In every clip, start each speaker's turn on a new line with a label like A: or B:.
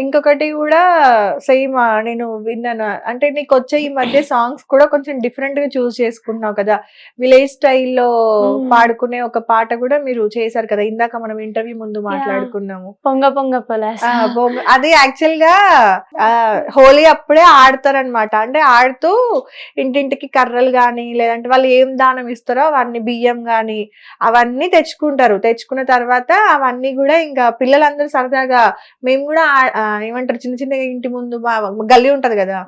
A: ఇంకొకటి కూడా సేమ్ నేను విన్నాను. అంటే నీకొచ్చే ఈ మధ్య సాంగ్స్ కూడా కొంచెం డిఫరెంట్‌గా చూజ్ చేసుకుంటున్నావు కదా! విలేజ్ స్టైల్‌లో పాడుకునే ఒక పాట కూడా మీరు చేశారు కదా! ఇందాక మనం ఇంటర్వ్యూ ముందు మాట్లాడుకున్నాము.
B: పొంగ పొంగ పొలాస.
A: అది యాక్చువల్‌గా హోలీ అప్పుడే ఆడతారనమాట. అంటే ఆడుతూ ఇంటింటికి కర్రలు గాని, లేదంటే వాళ్ళు ఏం దానం ఇస్తారో అవన్నీ బియ్యం గాని అవన్నీ తెచ్చుకుంటారు. తెచ్చుకున్న తర్వాత అవన్నీ కూడా ఇంకా పిల్లలందరూ సరదాగా మేము కూడా ఏమంటారు చిన్న చిన్నగా ఇంటి ముందు గల్లీ ఉంటది కదా,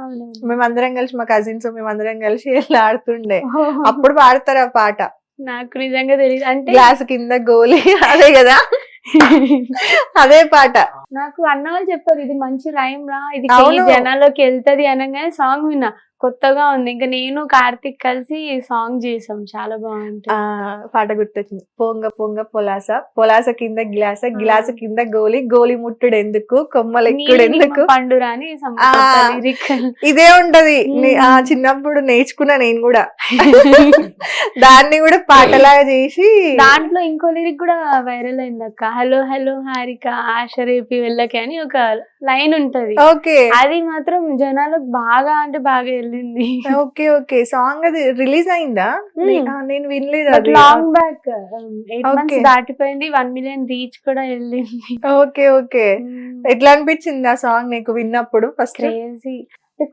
A: మేమందరం కలిసి మా కజిన్స్ మేమందరం కలిసి ఇలా ఆడుతుండే. అప్పుడు పాడతారు ఆ పాట.
B: నాకు నిజంగా తెలియదు. అంటే
A: గ్లాస్ కింద గోలీ అదే కదా, అదే పాట.
B: నాకు అన్న వాళ్ళు చెప్పారు ఇది మంచి రైమ్ రా, ఇది జనాల్లోకి వెళ్తది అనగానే సాంగ్ విన్నా, కొత్తగా ఉంది. ఇంకా నేను కార్తిక్ కలిసి సాంగ్ చేసాం, చాలా బాగుంటుంది.
A: పాట గుర్తొచ్చింది. పొంగ పొంగ పొలాస, పొలాస కింద గ్లాస, గ్లాస్ కింద గోలి, గోలి ముట్టుడు ఎందుకు, కొమ్మలెక్కుడు ఎందుకు,
B: పండురా అని
A: ఇదే ఉంటది. చిన్నప్పుడు నేర్చుకున్నా నేను కూడా. దాన్ని కూడా పాటలాగా చేసి
B: దాంట్లో ఇంకో లిరిక్ కూడా వైరల్ అయింది అక్క. హలో హలో హారిక ఆశ రేపి వెళ్ళకి అని ఒక లైన్ ఉంటది.
A: ఓకే,
B: అది మాత్రం జనాలకు బాగా అంటే బాగా వెళ్ళింది.
A: ఓకే ఓకే, సాంగ్ అది రిలీజ్ అయిందా? నేను వినలేదు. అది
B: లాంగ్ బ్యాక్ 8 months దాటిపోయింది, 1 million రీచ్ కూడా వెళ్ళింది.
A: ఓకే ఓకే, ఎట్లా అనిపించింది ఆ సాంగ్ నీకు విన్నప్పుడు? ఫస్ట్
B: క్రేజీ,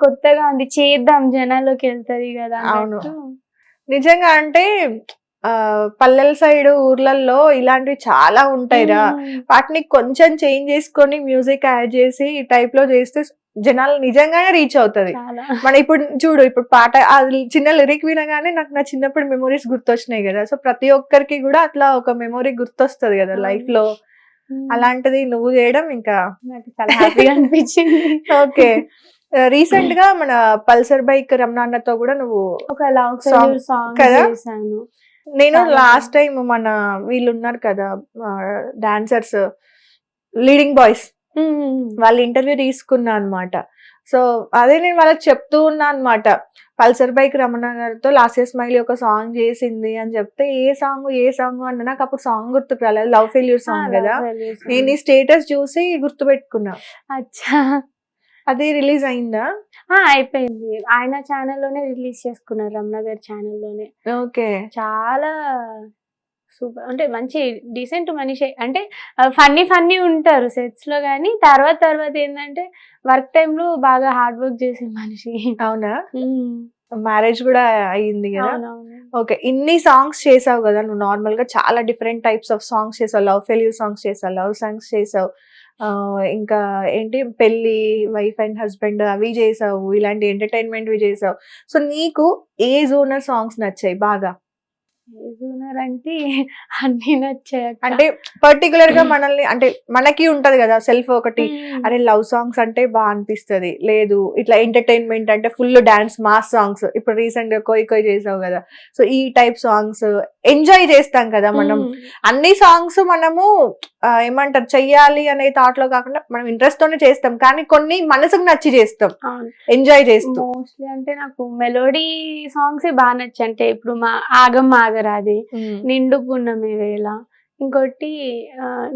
B: కొత్తగా ఉంది, చేద్దాం జనాల్లోకి వెళ్తది కదా.
A: అవును, నిజంగా. అంటే పల్లెల సైడ్ ఊర్లలో ఇలాంటివి చాలా ఉంటాయిరా. వాటిని కొంచెం చేంజ్ చేసుకొని మ్యూజిక్ యాడ్ చేసి ఈ టైప్ లో చేస్తే జనాలు నిజంగానే రీచ్ అవుతది. మన ఇప్పుడు చూడు, ఇప్పుడు పాట చిన్న లిరిక్ వినగానే నాకు నా చిన్నప్పుడు మెమోరీస్ గుర్తొచ్చినాయి కదా. సో ప్రతి ఒక్కరికి కూడా అట్లా ఒక మెమొరీ గుర్తొస్తుంది కదా లైఫ్ లో. అలాంటిది నువ్వు చేయడం ఇంకా
B: నాకు చాలా హ్యాపీగా అనిపించింది.
A: ఓకే, రీసెంట్ గా మన పల్సర్ బైక్ రమణాన్నతో కూడా నువ్వు
B: ఒక లవ్ సాంగ్
A: కదా
B: చేశాను.
A: నేను లాస్ట్ టైం మన వీళ్ళు ఉన్నారు కదా డాన్సర్స్, లీడింగ్ బాయ్స్, వాళ్ళ ఇంటర్వ్యూ తీసుకున్నా అనమాట. సో అదే నేను వాళ్ళకి చెప్తూ ఉన్నా అనమాట, పల్సర్ బైక్ రమణ గారితో లాస్ట్ స్మైలీ ఒక సాంగ్ చేసింది అని చెప్తే ఏ సాంగ్ అన్న. నాకు అప్పుడు సాంగ్ గుర్తుకు రాలేదు, లవ్ ఫెయిల్యూర్ సాంగ్ కదా. నేను ఈ స్టేటస్ చూసి గుర్తు పెట్టుకున్నా.
B: అచ్చా,
A: అది రిలీజ్ అయిందా?
B: అయిపోయింది, ఆయన ఛానల్లోనే రిలీజ్ చేసుకున్నారు, రమణ గారి ఛానల్లోనే.
A: ఓకే,
B: చాలా సూపర్, అంటే మంచి డీసెంట్ మనిషి. అంటే ఫన్నీ ఉంటారు సెట్స్ లో, కానీ తర్వాత ఏంటంటే వర్క్ టైమ్ లో బాగా హార్డ్ వర్క్ చేసే మనిషి.
A: అవునా? మ్యారేజ్ కూడా అయ్యింది కదా. ఓకే, ఇన్ని సాంగ్స్ చేసావు కదా నువ్వు. నార్మల్ గా చాలా డిఫరెంట్ టైప్స్ ఆఫ్ సాంగ్స్ చేసావు, లవ్ ఫెయిల్యూర్ సాంగ్స్ చేసావు, లవ్ సాంగ్స్ చేసావు, ఇంకా ఏంటి పెళ్లి, వైఫ్ అండ్ హస్బెండ్ అవి చేసావు, ఇలాంటి ఎంటర్టైన్మెంట్ చేసావు. సో నీకు ఏ జోనర్ సాంగ్స్ నచ్చాయి బాగా?
B: అంటే అన్ని నచ్చాయి.
A: అంటే పర్టికులర్ గా మనల్ని, అంటే మనకి ఉంటది కదా సెల్ఫ్ ఒకటి, అరే లవ్ సాంగ్స్ అంటే బాగా అనిపిస్తది, లేదు ఇట్లా ఎంటర్టైన్మెంట్ అంటే ఫుల్ డాన్స్ మాస్ సాంగ్స్. ఇప్పుడు రీసెంట్ గా కోయి కోయి చేసావు కదా. సో ఈ టైప్ సాంగ్స్ ఎంజాయ్ చేస్తాం కదా మనం. అన్ని సాంగ్స్ మనము ఏమంటారు చెయ్యాలి అనే థాట్ లో కాకుండా మనం ఇంట్రెస్ట్ తోనే చేస్తాం, కానీ కొన్ని మనసుకు నచ్చి చేస్తాం, ఎంజాయ్ చేస్తాం.
B: మోస్ట్లీ అంటే నాకు మెలోడీ సాంగ్స్ బాగా నచ్చాయి. అంటే ఇప్పుడు మా ఆగం ఆగరాది, నిండు పున్నమి వేళ, ఇంకోటి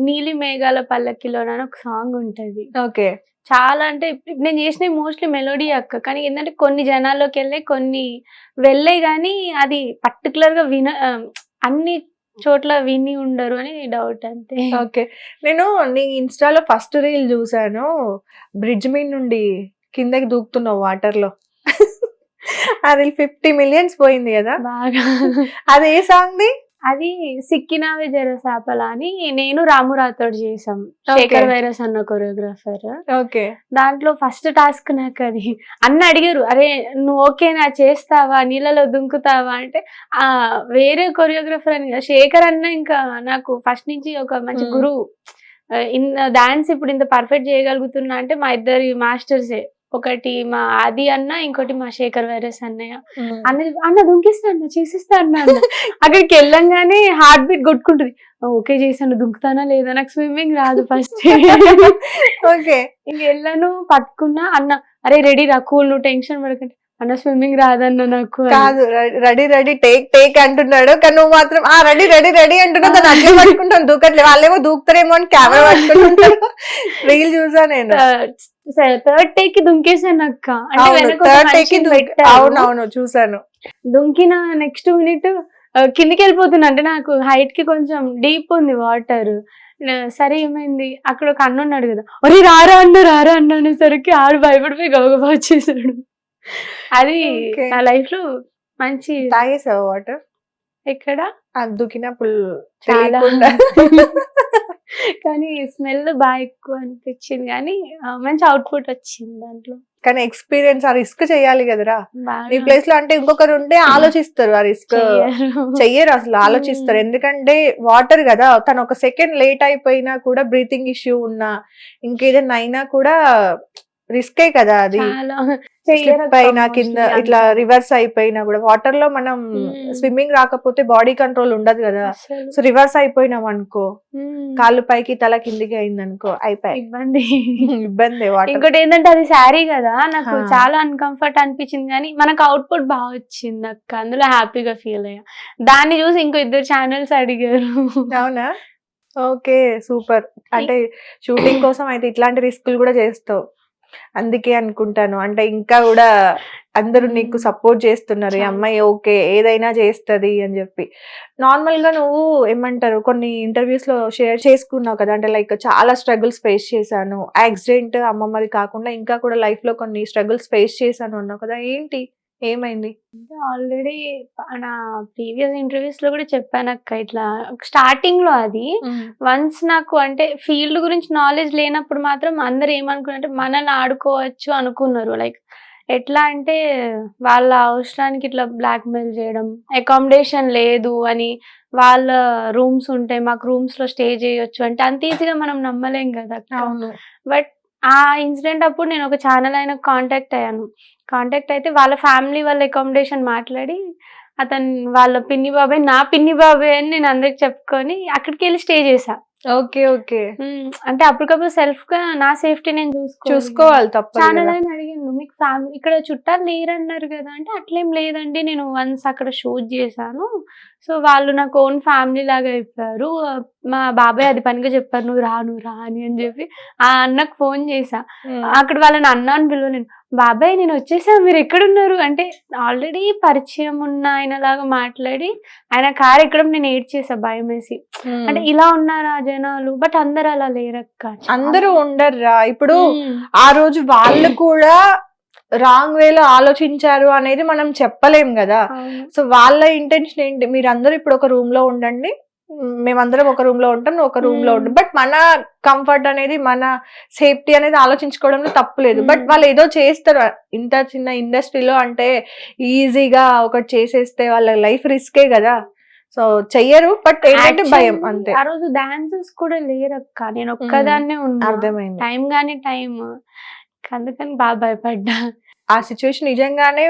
B: నీలి మేఘాల పల్లకిలో ఒక సాంగ్ ఉంటది.
A: ఓకే,
B: చాలా అంటే నేను చేసిన మోస్ట్లీ మెలోడీ అక్క. కానీ ఏంటంటే కొన్ని జనాల్లోకి వెళ్ళే, కొన్ని వెళ్ళే, కానీ అది పర్టికులర్ గా అన్ని చోట్ల విని ఉండరు అని డౌట్ అంతే.
A: ఓకే, నేను నీ ఇన్స్టాలో ఫస్ట్ రీల్ చూసాను, బ్రిడ్జ్ మీద నుండి కిందకి దూకుతున్నావు వాటర్ లో. అది 50 millions పోయింది కదా
B: బాగా.
A: అది ఏ సాంగ్ ది?
B: అది సిక్కినావే జరసాపల అని నేను రాము రాథోడ్ చేసాం, శేఖర్ వైరస్ అన్న కొరియోగ్రాఫర్.
A: ఓకే,
B: దాంట్లో ఫస్ట్ టాస్క్ నాకు అది. అన్న అడిగారు, అరే నువ్వు ఓకేనా చేస్తావా, నీళ్ళలో దుంకుతావా అంటే, వేరే కొరియోగ్రాఫర్ అని శేఖర్ అన్న ఇంకా నాకు ఫస్ట్ నుంచి ఒక మంచి గురువు. డాన్స్ ఇప్పుడు ఇంత పర్ఫెక్ట్ చేయగలుగుతున్నా అంటే మా ఇద్దరి మాస్టర్సే. ఒకటి మా ఆది అన్న, ఇంకోటి మా శేఖర్ వైరస్ అన్నయ్య. అన్న దుంకిస్తా అన్న, చేసిస్తా అన్న. అక్కడికి వెళ్ళంగానే హార్ట్ బీట్ కొట్టుకుంటుంది. ఓకే చేశాను, దుంకుతానా లేదా, నాకు స్విమ్మింగ్ రాదు ఫస్ట్.
A: ఓకే,
B: ఇంక వెళ్ళాను, పట్టుకున్నా. అన్న అరే రెడీ రా, కూల్, నువ్వు టెన్షన్ పడకండి. అన్న స్విమ్మింగ్ రాదన్న నాకు అని.
A: కాదు, రెడీ రెడీ టేక్ అంటున్నాడు, కానీ నువ్వు మాత్రం రెడీ రెడీ రెడీ అంటున్నావు, దాన్ని అట్లే పట్టుకుంటాను, దూకట్లేదు. వాళ్ళేమో దూకుతారేమో అని కెమెరా పట్టుకుంటుంటారు. రీల్ చూసా నేను.
B: థర్డ్ టేక్ కి దుంకేసాను అక్క. అంటే వెనక ఒక
A: థర్డ్ టేక్
B: మనిషిని పెట్టారు.
A: అవునవును చూసాను.
B: దుంకిన నెక్స్ట్ మినిట్ కిందికి వెళ్ళిపోతున్నా. అంటే నాకు హైట్ కి కొంచెం డీప్ ఉంది వాటర్. సరే ఏమైంది, అక్కడ ఒక అన్న ఉన్నాడు కదా, ఒరే రారా అన్న అనేసరికి ఆడు భయపడిపోయి గబగబా వచ్చేసాడు. అది
A: Okay.
B: నా లైఫ్ లో మంచి.
A: తాగేసావు వాటర్
B: ఎక్కడ
A: దుకినప్పుడు?
B: చాలా
A: తెలియకుండా.
B: కానీ స్మెల్ బాగా ఎక్కువ అనిపించింది, కానీ మంచి అవుట్పుట్ వచ్చింది దాంట్లో.
A: కానీ ఎక్స్పీరియన్స్ ఆ రిస్క్ చేయాలి కదరా.
B: బాగా
A: నీ ప్లేస్ లో అంటే ఇంకొకరు ఉంటే ఆలోచిస్తారు, ఆ రిస్క్
B: చెయ్యరు.
A: చెయ్యరు అసలు, ఆలోచిస్తారు. ఎందుకంటే వాటర్ కదా, తను ఒక సెకండ్ లేట్ అయిపోయినా కూడా, బ్రీతింగ్ ఇష్యూ ఉన్నా ఇంకేదైనా అయినా కూడా రిస్కే కదా అది.
B: చాలా
A: స్లిప్ అయినా కింద ఇట్లా రివర్స్ అయిపోయినా కూడా, వాటర్ లో మనం స్విమ్మింగ్ రాకపోతే బాడీ కంట్రోల్ ఉండదు కదా. సో రివర్స్ అయిపోయినాం అనుకో, కాళ్ళు పైకి తల కిందికి అయింది అనుకో, అయిపోయి
B: ఇబ్బంది.
A: ఇబ్బంది. వాటర్
B: ఇంకోటి ఏంటంటే అది శారీ కదా, నాకు
A: ఆ.
B: చాలా అన్కంఫర్ట్ అనిపించింది, కానీ మనకు అవుట్పుట్ బాగా వచ్చింది అక్క, అందులో హ్యాపీగా ఫీల్ అయ్యా. దాన్ని చూసి ఇంకో 2 ఛానల్స్ అడిగారు.
A: అవునా? Okay, super. అంటే షూటింగ్ కోసం అయితే ఇట్లాంటి రిస్కులు కూడా చేస్తావు, అందుకే అనుకుంటాను. అంటే ఇంకా కూడా అందరూ నీకు సపోర్ట్ చేస్తున్నారు, ఈ అమ్మాయి ఓకే ఏదైనా చేస్తది అని చెప్పి. నార్మల్ గా నువ్వు ఏమంటారు, కొన్ని ఇంటర్వ్యూస్ లో షేర్ చేసుకున్నావు కదా, అంటే లైక్ చాలా స్ట్రగుల్స్ ఫేస్ చేశాను, యాక్సిడెంట్ అమ్మమ్మది కాకుండా ఇంకా కూడా లైఫ్ లో కొన్ని స్ట్రగుల్స్ ఫేస్ చేశాను అన్నావు కదా, ఏంటి, ఏమైంది?
B: ఆల్రెడీ నా ప్రీవియస్ ఇంటర్వ్యూస్ లో కూడా చెప్పాను అక్క, ఇట్లా స్టార్టింగ్ లో అది వన్స్ నాకు అంటే ఫీల్డ్ గురించి నాలెడ్జ్ లేనప్పుడు మాత్రం అందరు ఏమనుకున్నారంటే మనల్ని ఆడుకోవచ్చు అనుకున్నారు. లైక్ ఎట్లా అంటే వాళ్ళ అవసరానికి ఇట్లా బ్లాక్ మెయిల్ చేయడం, అకామిడేషన్ లేదు అని, వాళ్ళ రూమ్స్ ఉంటాయి మాకు రూమ్స్ లో స్టే చేయొచ్చు అంటే అంత ఈజీగా మనం నమ్మలేం కదా.
A: అవును.
B: బట్ ఆ ఇన్సిడెంట్ అప్పుడు నేను ఒక ఛానల్ ఆయన కాంటాక్ట్ అయ్యాను. కాంటాక్ట్ అయితే వాళ్ళ ఫ్యామిలీ వాళ్ళ అకామిడేషన్ మాట్లాడి, అతను వాళ్ళ పిన్ని బాబాయ్ నా పిన్ని బాబాయ్ అని నేను అందరికి చెప్పుకొని అక్కడికి వెళ్ళి స్టే చేసా.
A: Okay okay.
B: అంటే అప్పటికప్పుడు సెల్ఫ్ గా నా సేఫ్టీ నేను
A: చూసుకోవాలి, తప్పదు
B: ఛానల్
A: కదా.
B: ఆయన అడిగాను, మీకు ఫ్యామిలీ ఇక్కడ చుట్టాలు లేరన్నారు కదా అంటే, అట్లేం లేదండి, నేను వన్స్ అక్కడ షూట్ చేశాను, సో వాళ్ళు నాకు ఓన్ ఫ్యామిలీ లాగా అయిపోయారు, మా బాబాయ్ అది పనిగా చెప్పారు నువ్వు రా అని చెప్పి ఆ అన్నకు ఫోన్ చేసా. అక్కడ వాళ్ళని అన్న అని పిలవలేను, బాబాయ్ నేను వచ్చేసా మీరు ఎక్కడున్నారు అంటే, ఆల్రెడీ పరిచయం ఉన్న ఆయన లాగా మాట్లాడి ఆయన కార్ ఎక్కడం నేను ఏడ్చేసా భయం వేసి. అంటే ఇలా ఉన్నారా జనాలు, బట్ అందరు అలా లేరక్క,
A: అందరూ ఉండర్రా. ఇప్పుడు ఆ రోజు వాళ్ళు కూడా రాంగ్ వేలో ఆలోచించారు అనేది మనం చెప్పలేం కదా. సో వాళ్ళ ఇంటెన్షన్ ఏంటి, మీరందరూ ఇప్పుడు ఒక రూమ్ లో ఉండండి, మేమందరం ఒక రూమ్ లో ఉంటాం, నువ్వు ఒక రూమ్ లో ఉంటాం, బట్ మన కంఫర్ట్ అనేది మన సేఫ్టీ అనేది ఆలోచించుకోవడంలో తప్పులేదు. బట్ వాళ్ళు ఏదో చేస్తారు, ఇంత చిన్న ఇండస్ట్రీలో అంటే ఈజీగా ఒకటి చేసేస్తే వాళ్ళ లైఫ్ రిస్కే కదా, సో చెయ్యరు. బట్ ఏంటంటే భయం అంతే.
B: ఆ రోజు డాన్సర్స్ కూడా లేరక్క, నేను ఒక్కదాన్నే ఉన్నా,
A: అర్థమైంది.
B: టైం గానీ టైం, అందుకని బాగా భయపడ్డా.
A: ఆ సిచ్యువేషన్ నిజంగానే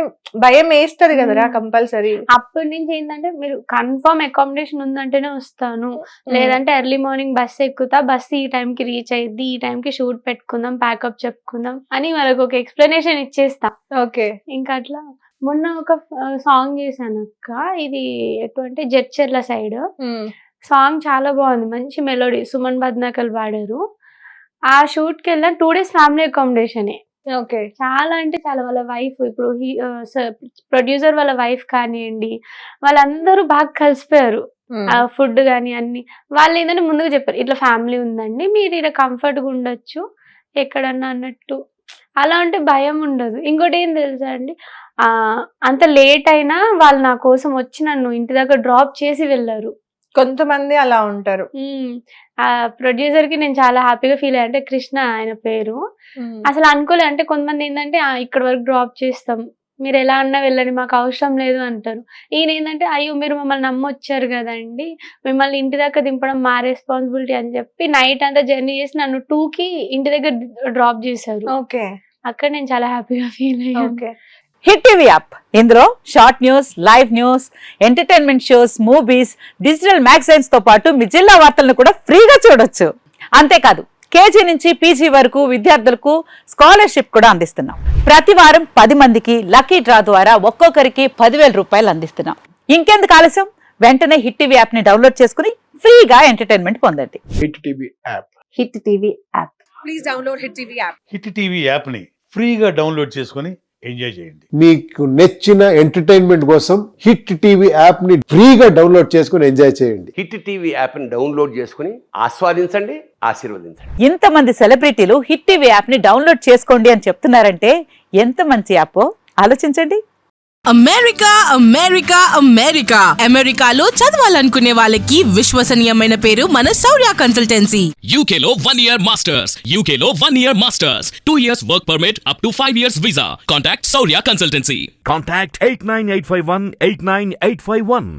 A: భయం వేస్తది కదరా కంపల్సరీ.
B: అప్పటి నుంచి ఏంటంటే మీరు కన్ఫర్మ్ అకామిడేషన్ ఉందంటేనే వస్తాను, లేదంటే ఎర్లీ మార్నింగ్ బస్ ఎక్కుతా, బస్ ఈ టైంకి రీచ్ అయ్యిద్ది, ఈ టైంకి షూట్ పెట్టుకుందాం, ప్యాకప్ చెప్పుకుందాం అని వాళ్ళకి ఒక ఎక్స్ప్లెనేషన్ ఇచ్చేస్తా.
A: ఓకే.
B: ఇంకా అట్లా మొన్న ఒక సాంగ్ చేశాను అక్క, ఇది ఎటువంటి జడ్చర్ల సైడ్ సాంగ్ చాలా బాగుంది, మంచి మెలోడీ, సుమన్ బద్నాకల్ పాడారు. ఆ షూట్ కి వెళ్ళిన 2 days ఫ్యామిలీ అకామిడేషన్.
A: ఓకే.
B: చాలా అంటే చాలా, వాళ్ళ వైఫ్ ఇప్పుడు ప్రొడ్యూసర్ వాళ్ళ వైఫ్ కానివ్వండి, వాళ్ళందరూ బాగా కలిసిపోయారు, ఫుడ్ కానీ అన్ని. వాళ్ళు ఏంటంటే ముందుగా చెప్పారు ఇట్లా ఫ్యామిలీ ఉందండి, మీరు ఇలా కంఫర్ట్ గా ఉండొచ్చు ఎక్కడన్నా అన్నట్టు. అలా అంటే భయం ఉండదు. ఇంకోటి ఏం తెలుసా అండి, అంత లేట్ అయినా వాళ్ళు నా కోసం వచ్చి నన్ను ఇంటి దగ్గర డ్రాప్ చేసి వెళ్ళారు.
A: కొంతమంది అలా ఉంటారు.
B: ఆ ప్రొడ్యూసర్ కి నేను చాలా హ్యాపీగా ఫీల్ అయ్యా, అంటే కృష్ణ ఆయన పేరు. అసలు అనుకోలే, అంటే కొంతమంది ఏంటంటే ఇక్కడ వరకు డ్రాప్ చేస్తాం, మీరు ఎలా అన్నా వెళ్ళండి మాకు అవసరం లేదు అంటారు. ఈయన ఏంటంటే అయ్యో మీరు మమ్మల్ని నమ్మొచ్చారు కదండి, మిమ్మల్ని ఇంటి దగ్గర దింపడం మా రెస్పాన్సిబిలిటీ అని చెప్పి నైట్ అంతా జర్నీ చేసి నన్ను 2కి ఇంటి దగ్గర డ్రాప్ చేశారు.
A: ఓకే.
B: అక్కడ నేను చాలా హ్యాపీగా ఫీల్ అయ్యాను.
A: ఓకే.
C: హిట్ టీవీ యాప్, ఇందులో short news, live news, entertainment shows, movies, digital magazines తో పాటు మీ జిల్లా వార్తలను కూడా ఫ్రీగా చూడొచ్చు. అంతేకాదు కేజీ నుంచి పీజీ వరకు విద్యార్థులకు స్కాలర్షిప్ కూడా అందిస్తున్నాం. ప్రతి వారం 10 మందికి లక్కీ డ్రా ద్వారా ఒక్కొక్కరికి 10,000 రూపాయలు అందిస్తున్నాం. ఇంకెందుకు ఆలస్యం, వెంటనే హిట్ టీవీ యాప్ ని డౌన్లోడ్ చేసుకుని ఫ్రీగా ఎంటర్టైన్మెంట్ పొందండి.
D: Hit TV app.
C: Hit TV app.
E: Please download Hit TV app.
F: Hit TV యాప్ని ఫ్రీగా డౌన్లోడ్ చేసుకొని ఎంజాయ్ చేయండి.
D: మీకు నచ్చిన ఎంటర్టైన్మెంట్ కోసం హిట్ టీవీ యాప్ ని ఫ్రీగా డౌన్లోడ్ చేసుకుని ఎంజాయ్ చేయండి.
G: హిట్ టీవీ యాప్ని డౌన్లోడ్ చేసుకుని ఆస్వాదించండి, ఆశీర్వదించండి.
C: ఇంతమంది సెలబ్రిటీలు హిట్ టీవీ యాప్ ని డౌన్లోడ్ చేసుకోండి అని చెప్తున్నారంటే ఎంత మంచి యాప్ ఆలోచించండి.
H: అమెరికా అమెరికా అమెరికా అమెరికాలో చదవాలనుకునే వాళ్ళకి విశ్వసనీయమైన పేరు మన శౌర్య consultancy.
I: UK Law 1 Year Masters. UK Law 1 Year Masters. 2 years work permit up to 5 years visa. Contact Saurya Consultancy.
J: Contact 89851 89851.